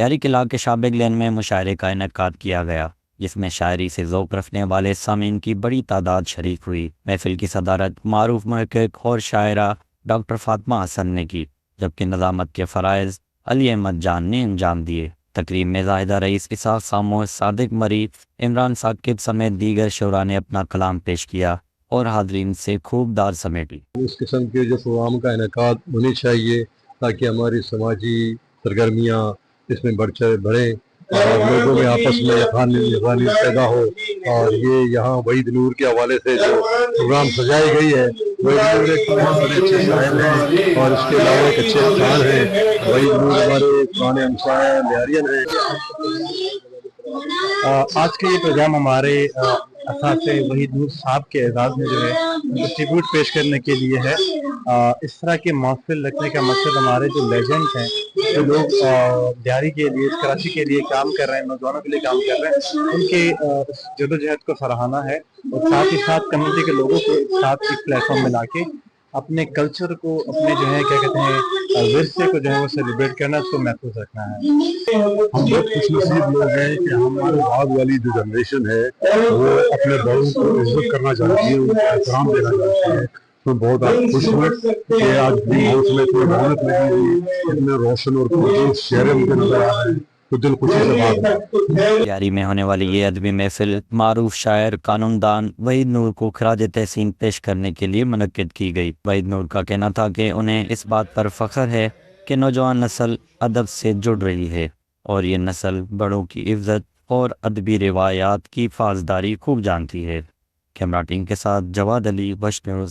شہری قلعہ کے شابگ لین میں مشاعرے کا انعقاد کیا گیا، جس میں شاعری سے ذوق رکھنے والے سامعین کی بڑی تعداد شریک ہوئی۔ محفل کی صدارت معروف محقق اور شاعرہ ڈاکٹر فاطمہ حسن نے کی، جبکہ نظامت کے فرائض علی احمد جان نے انجام دیے۔ تقریب میں زاہدہ رئیس، اسحاق سامو، صادق مری، عمران ثاقب سمیت دیگر شعراء نے اپنا کلام پیش کیا اور حاضرین سے خوب داد سمیٹی۔ اس قسم کے جو پروگرام کا انعقاد ہونی چاہیے تاکہ ہماری سماجی سرگرمیاں اس میں بڑھیں اور لوگوں میں آپس میں یکجہتی پیدا ہو۔ اور یہ یہاں وحید نور کے حوالے سے جو پروگرام سجائی گئی ہے، وحید نور ایک بہت بڑے اچھے شاعر ہیں اور اس کے علاوہ ایک اچھے انسان ہیں۔ وحید نور ہمارے پرانے ہمسائے بہاریان ہیں۔ آج کا یہ پروگرام ہمارے اساتذہ وحید نور صاحب کے اعزاز میں جو ہے ٹریبیوٹ پیش کرنے کے لیے ہے۔ اس طرح کے محفل رکھنے کا مقصد ہمارے جو لیجنڈ ہیں، جو لوگ دیاری کے لیے، کراچی کے لیے کام کر رہے ہیں، نوجوانوں کے لیے کام کر رہے ہیں، ان کے جدوجہد کو سراہنا ہے، اور ساتھ ہی ساتھ کمیونٹی کے لوگوں کو ایک ساتھ ایک پلیٹ فارم میں لا کے اپنے کلچر کو، اپنے جو ہے کیا کہتے ہیں ورثے کو جو ہے وہ سیلیبریٹ کرنا، اس کو محفوظ رکھنا ہے۔ ہم بہت خوش نصیب لوگ ہیں کہ ہمارے بعد والی جو جنریشن ہے وہ اپنے بڑوں کو عزت کرنا چاہتی ہے، ان کو احترام دینا چاہتی ہے۔ تو بہت خوش ہوں کہ آج بھی ہاؤس میں اتنی رونق لگی ہوئی، اتنے روشن اور خوبصورت چہرے مجھے نظر آ رہے ہیں، تو دل خوشی سے بات ہے۔ تیاری میں ہونے والی یہ ادبی محفل معروف شاعر قانون دان وحید نور کو خراج تحسین پیش کرنے کے لیے منعقد کی گئی۔ وحید نور کا کہنا تھا کہ انہیں اس بات پر فخر ہے کہ نوجوان نسل ادب سے جڑ رہی ہے، اور یہ نسل بڑوں کی عزت اور ادبی روایات کی پاسداری خوب جانتی ہے۔ کیمرہ ٹیم کے ساتھ جواد علی، وش نیوز۔